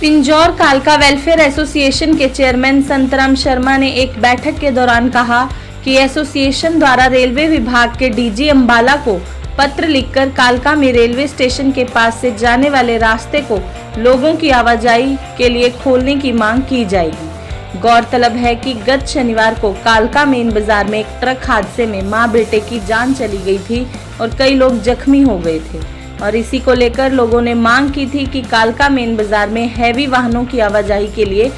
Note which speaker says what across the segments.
Speaker 1: पिंजौर कालका welfare association के chairman Santram Sharma ने एक बैठक के दौरान कहा कि एसोसिएशन द्वारा रेलवे विभाग के डीजी अंबाला को पत्र लिखकर कालका में रेलवे स्टेशन के पास से जाने वाले रास्ते को लोगों की आवाजाही के लिए खोलने की मांग की जाएगी। गौरतलब है कि गत शनिवार को कालका मेन बाजार में एक ट्रक हादसे में मां बेटे की जान चली गई थी और कई लोग जख्मी हो गए थे और इसी को लेकर लोगों ने मांग की थी कि कालका मेन बाजार में हैवी वाहनों की आवाजाही के लिए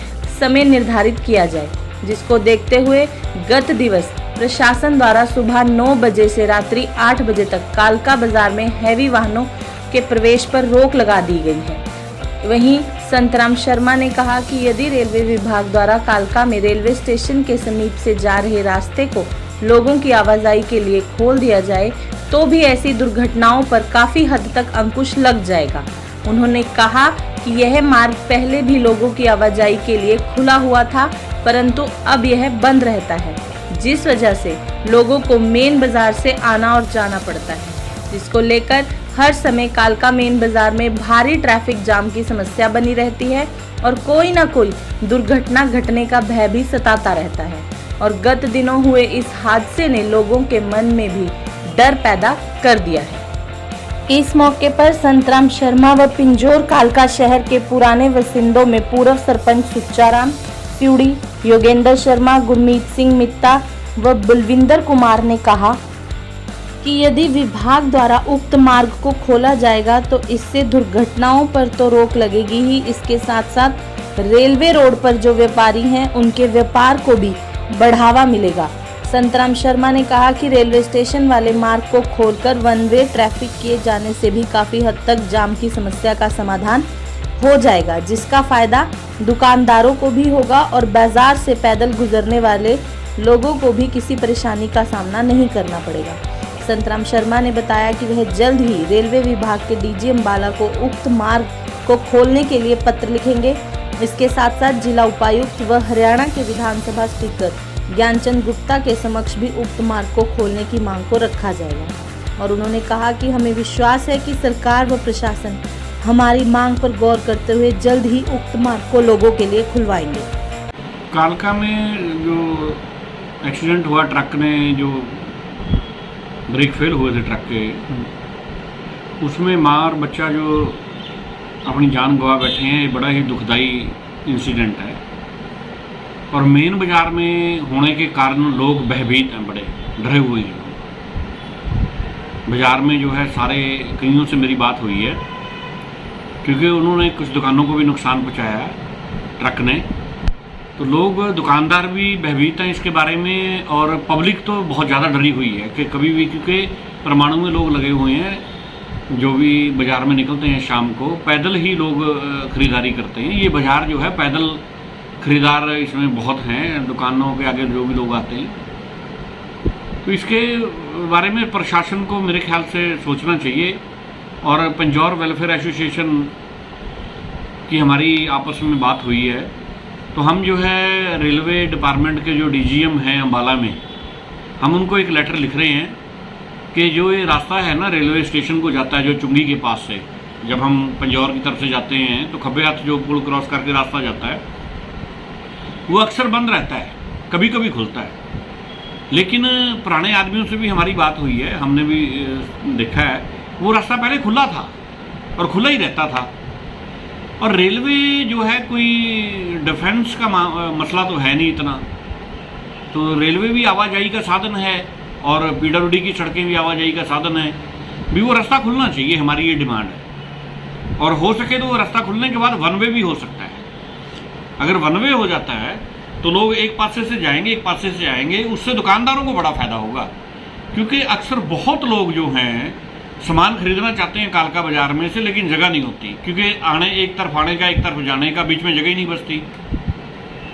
Speaker 1: समय निर्धारित किया जाए, जिसको देखते हुए गत दिवस प्रशासन द्वारा सुबह 9 बजे से रात्रि 8 बजे तक कालका बाजार में हैवी वाहनों के प्रवेश पर रोक लगा दी गई है। वहीं संतराम शर्मा ने कहा कि यदि रेलवे विभाग द्वारा कालका में रेलवे स्टेशन के समीप से जा रहे रास्ते को लोगों की आवाजाही के लिए खोल दिया जाए तो भी ऐसी दुर्घटनाओं पर काफी हद तक अंकुश लग जाएगा। उन्होंने कहा कि यह मार्ग पहले भी लोगों की आवाजाही के लिए खुला हुआ था, परंतु अब यह बंद रहता है, जिस वजह से लोगों को मेन बाजार से आना और जाना पड़ता है, जिसको लेकर हर समय कालका मेन बाजार में भारी ट्रैफिक जाम की समस्या बनी रहती है और कोई ना कोई दुर्घटना घटने का भय भी सताता रहता है। और गत दिनों हुए इस हादसे ने लोगों के मन में भी डर पैदा कर दिया है। इस मौके पर संतराम शर्मा व पिंजौर कालका शहर के पुराने बासिंदों में पूर्व सरपंच सुच्चाराम प्यूड़ी, योगेंद्र शर्मा, गुरमीत सिंह मित्ता व बलविंदर कुमार ने कहा कि यदि विभाग द्वारा उक्त मार्ग को खोला जाएगा तो इससे दुर्घटनाओं पर तो रोक लगेगी ही, इसके साथ साथ रेलवे रोड पर जो व्यापारी हैं उनके व्यापार को भी बढ़ावा मिलेगा। संतराम शर्मा ने कहा कि रेलवे स्टेशन वाले मार्ग को खोलकर वन वे ट्रैफिक किए जाने से भी काफी हद तक जाम की समस्या का समाधान हो जाएगा, जिसका फायदा दुकानदारों को भी होगा और बाजार से पैदल गुजरने वाले लोगों को भी किसी परेशानी का सामना नहीं करना पड़ेगा। संतराम शर्मा ने बताया कि वह जल्द ही रेलवे विभाग के डीजी अंबाला को उक्त मार्ग को खोलने के लिए पत्र लिखेंगे। इसके साथ साथ जिला उपायुक्त व हरियाणा के विधानसभा स्पीकर ज्ञानचंद गुप्ता के समक्ष भी उक्त मार्ग को खोलने की मांग को रखा जाएगा। और उन्होंने कहा कि हमें विश्वास है कि सरकार व प्रशासन हमारी मांग पर गौर करते हुए जल्द ही उक्त मार्ग को लोगों के लिए खुलवाएंगे।
Speaker 2: कालका में जो एक्सीडेंट हुआ, ट्रक ने जो ब्रेक फेल हुए थे ट्रक के, उसमें माँ और बच्चा जो अपनी जान गंवा बैठे हैं, ये बड़ा ही दुखदाई इंसिडेंट है। और मेन बाज़ार में होने के कारण लोग भयभीत हैं, बड़े डरे हुए हैं। बाज़ार में जो है सारे कईयों से मेरी बात हुई है, क्योंकि उन्होंने कुछ दुकानों को भी नुकसान पहुंचाया ट्रक ने, तो लोग दुकानदार भी भयभीत हैं इसके बारे में। और पब्लिक तो बहुत ज़्यादा डरी हुई है कि कभी भी, क्योंकि परमाणु में लोग लगे हुए हैं, जो भी बाज़ार में निकलते हैं शाम को पैदल ही लोग ख़रीदारी करते हैं। ये बाज़ार जो है पैदल खरीदार इसमें बहुत हैं, दुकानों के आगे जो भी लोग आते हैं। तो इसके बारे में प्रशासन को मेरे ख्याल से सोचना चाहिए। और पिंजौर वेलफेयर एसोसिएशन की हमारी आपस में बात हुई है, तो हम जो है रेलवे डिपार्टमेंट के जो डीजीएम हैं अंबाला में, हम उनको एक लेटर लिख रहे हैं कि जो ये रास्ता है ना रेलवे स्टेशन को जाता है, जो चुंगी के पास से जब हम पिंजौर की तरफ से जाते हैं तो खब्बे हाथ जो पुल क्रॉस करके रास्ता जाता है, वो अक्सर बंद रहता है, कभी कभी खुलता है। लेकिन पुराने आदमियों से भी हमारी बात हुई है, हमने भी देखा है वो रास्ता पहले खुला था और खुला ही रहता था। और रेलवे जो है कोई डिफेंस का मसला तो है नहीं इतना, तो रेलवे भी आवाजाही का साधन है और पीडब्ल्यूडी की सड़कें भी आवाजाही का साधन है, भी वो रास्ता खुलना चाहिए, हमारी ये डिमांड है। और हो सके तो वो रास्ता खुलने के बाद वन वे भी हो सकता है। अगर वन वे हो जाता है तो लोग एक पासे से जाएंगे, एक पासे से आएंगे, उससे दुकानदारों को बड़ा फायदा होगा। क्योंकि अक्सर बहुत लोग जो हैं सामान खरीदना चाहते हैं कालका बाजार में से, लेकिन जगह नहीं होती, क्योंकि आने एक तरफ आने का एक तरफ जाने का बीच में जगह ही नहीं बचती।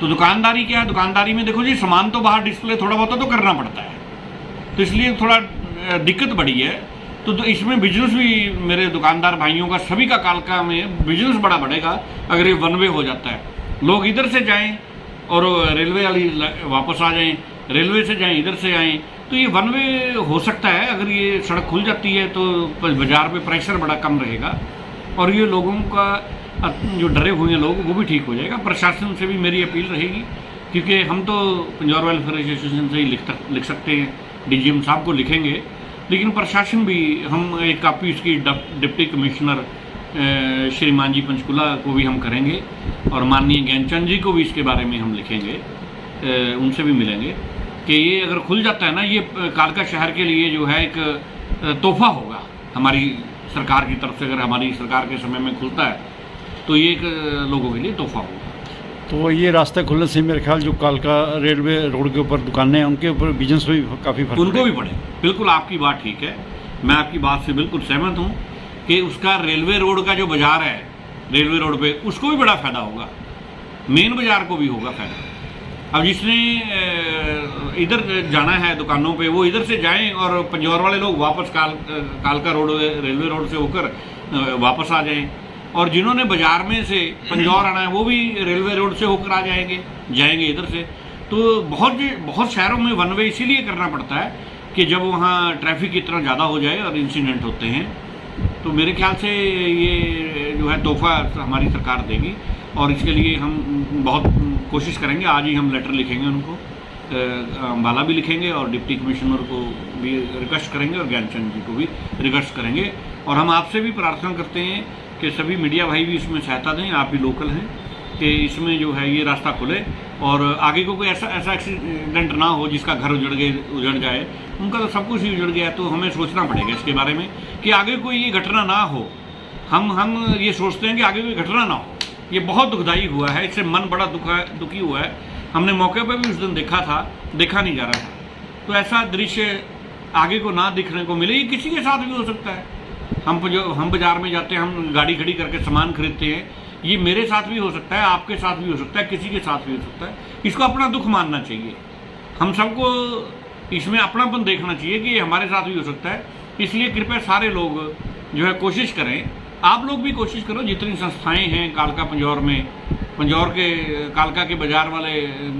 Speaker 2: तो दुकानदारी क्या है, दुकानदारी में देखो जी सामान तो बाहर डिस्प्ले थोड़ा बहुत तो करना पड़ता है, तो इसलिए थोड़ा दिक्कत बढ़ी है। तो इसमें बिजनेस भी मेरे दुकानदार भाइयों का, सभी का कालका में बिजनेस बड़ा बढ़ेगा अगर ये वन वे हो जाता है। लोग इधर से जाएं और रेलवे वाली वापस आ जाएं, रेलवे से जाएं इधर से आएं, तो ये वन वे हो सकता है। अगर ये सड़क खुल जाती है तो बाज़ार पे प्रेशर बड़ा कम रहेगा और ये लोगों का जो डरे हुए हैं लोग वो भी ठीक हो जाएगा। प्रशासन से भी मेरी अपील रहेगी, क्योंकि हम तो पंजौर वेलफेयर एसोसिएशन से ही लिख सकते हैं, डीजीएम साहब को लिखेंगे, लेकिन प्रशासन भी हम एक कापी इसकी डिप्टी कमिश्नर श्रीमान जी पंचकुला को भी हम करेंगे और माननीय ज्ञानचंद जी को भी इसके बारे में हम लिखेंगे, उनसे भी मिलेंगे कि ये अगर खुल जाता है ना, ये कालका शहर के लिए जो है एक तोहफा होगा हमारी सरकार की तरफ से। अगर हमारी सरकार के समय में खुलता है तो ये एक लोगों के लिए तोहफा होगा।
Speaker 3: तो ये रास्ता खुलने से मेरे ख्याल जो कालका रेलवे रोड के ऊपर दुकानें हैं उनके ऊपर बिजनेस भी काफ़ी फर्क
Speaker 2: उनको भी पड़े। बिल्कुल आपकी बात ठीक है, मैं आपकी बात से बिल्कुल सहमत हूँ कि उसका रेलवे रोड का जो बाजार है, रेलवे रोड पे उसको भी बड़ा फायदा होगा, मेन बाजार को भी होगा फायदा। अब जिसने इधर जाना है दुकानों पे वो इधर से जाएं और पंजौर वाले लोग वापस कालका रोड रेलवे रोड से होकर वापस आ जाएं, और जिन्होंने बाजार में से पंजौर आना है वो भी रेलवे रोड से होकर आ जाएंगे इधर से। तो बहुत शहरों में वन वे इसीलिए करना पड़ता है कि जब वहाँ ट्रैफिक इतना ज़्यादा हो जाए और इंसिडेंट होते हैं, तो मेरे ख्याल से ये जो है तोहफा हमारी सरकार देगी, और इसके लिए हम बहुत कोशिश करेंगे। आज ही हम लेटर लिखेंगे उनको, अम्बाला भी लिखेंगे और डिप्टी कमिश्नर को भी रिक्वेस्ट करेंगे और ज्ञानचंद जी को भी रिक्वेस्ट करेंगे। और हम आपसे भी प्रार्थना करते हैं कि सभी मीडिया भाई भी इसमें सहायता दें, आप भी लोकल हैं, कि इसमें जो है ये रास्ता खुले और आगे को कोई ऐसा एक्सीडेंट ना हो जिसका घर उजड़ जाए। उनका तो सब कुछ ही उजड़ गया है, तो हमें सोचना पड़ेगा इसके बारे में कि आगे कोई ये घटना ना हो। हम ये सोचते हैं कि आगे कोई घटना ना हो। ये बहुत दुखदाई हुआ है, इससे मन बड़ा दुखी हुआ है। हमने मौके पर भी उस दिन देखा नहीं जा रहा था। तो ऐसा दृश्य आगे को ना दिखने को मिले, ये किसी के साथ भी हो सकता है। हम बाजार में जाते हैं, हम गाड़ी खड़ी करके सामान खरीदते हैं, ये मेरे साथ भी हो सकता है, आपके साथ भी हो सकता है, किसी के साथ भी हो सकता है। इसको अपना दुख मानना चाहिए, हम सबको इसमें अपनापन देखना चाहिए कि ये हमारे साथ भी हो सकता है। इसलिए कृपया सारे लोग जो है कोशिश करें, आप लोग भी कोशिश करो, जितनी संस्थाएं हैं कालका पंजौर में, पंजौर के कालका के बाजार वाले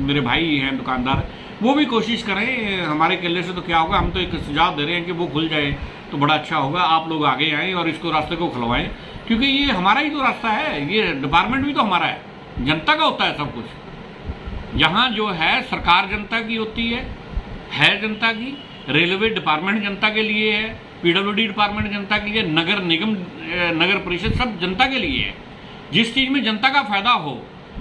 Speaker 2: मेरे भाई हैं दुकानदार, वो भी कोशिश करें। हमारे केले से तो क्या होगा, हम तो एक सुझाव दे रहे हैं कि वो खुल जाए तो बड़ा अच्छा होगा। आप लोग आगे आएँ और इसको रास्ते को खुलवाएं, क्योंकि ये हमारा ही तो रास्ता है, ये डिपार्टमेंट भी तो हमारा है, जनता का होता है सब कुछ। यहाँ जो है सरकार जनता की होती है जनता की, रेलवे डिपार्टमेंट जनता के लिए है, पीडब्ल्यूडी डिपार्टमेंट जनता के लिए, नगर निगम नगर परिषद सब जनता के लिए है। जिस चीज़ में जनता का फायदा हो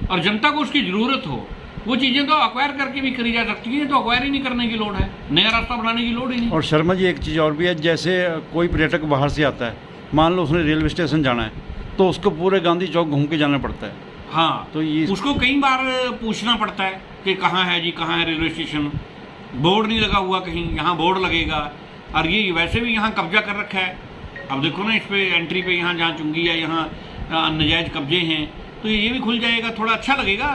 Speaker 2: और जनता को उसकी ज़रूरत हो, वो चीज़ें तो अक्वायर करके भी करी जा सकती हैं, तो अक्वायर ही नहीं करने की लोड़ है, नया रास्ता बनाने की लोड़ ही नहीं।
Speaker 3: और शर्मा जी एक चीज़ और भी है, जैसे कोई पर्यटक बाहर से आता है, मान लो उसने रेलवे स्टेशन जाना है, तो उसको पूरे गांधी चौक घूम के जाना पड़ता है।
Speaker 2: हाँ,
Speaker 3: तो ये
Speaker 2: उसको कई बार पूछना पड़ता है कि कहाँ है जी, कहाँ है रेलवे स्टेशन, बोर्ड नहीं लगा हुआ कहीं, यहाँ बोर्ड लगेगा। और ये वैसे भी यहाँ कब्जा कर रखा है। अब देखो ना, इस पे एंट्री पे यहाँ जहाँ चुंगी है, यहाँ नाजायज कब्जे हैं, तो ये भी खुल जाएगा, थोड़ा अच्छा लगेगा,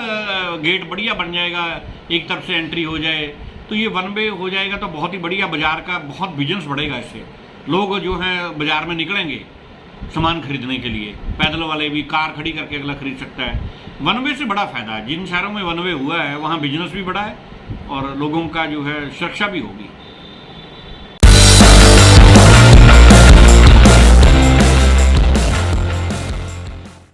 Speaker 2: गेट बढ़िया बन जाएगा, एक तरफ से एंट्री हो जाए तो ये वन वे हो जाएगा, तो बहुत ही बढ़िया, बाजार का बहुत बिजनेस बढ़ेगा। इससे लोग जो हैं बाजार में निकलेंगे सामान खरीदने के लिए, पैदल वाले भी कार खड़ी करके अगला खरीद सकता है। वन वे से बड़ा फायदा है, जिन शहरों में वन वे हुआ है वहाँ बिजनेस भी बढ़ा है और लोगों का जो है सुरक्षा भी होगी।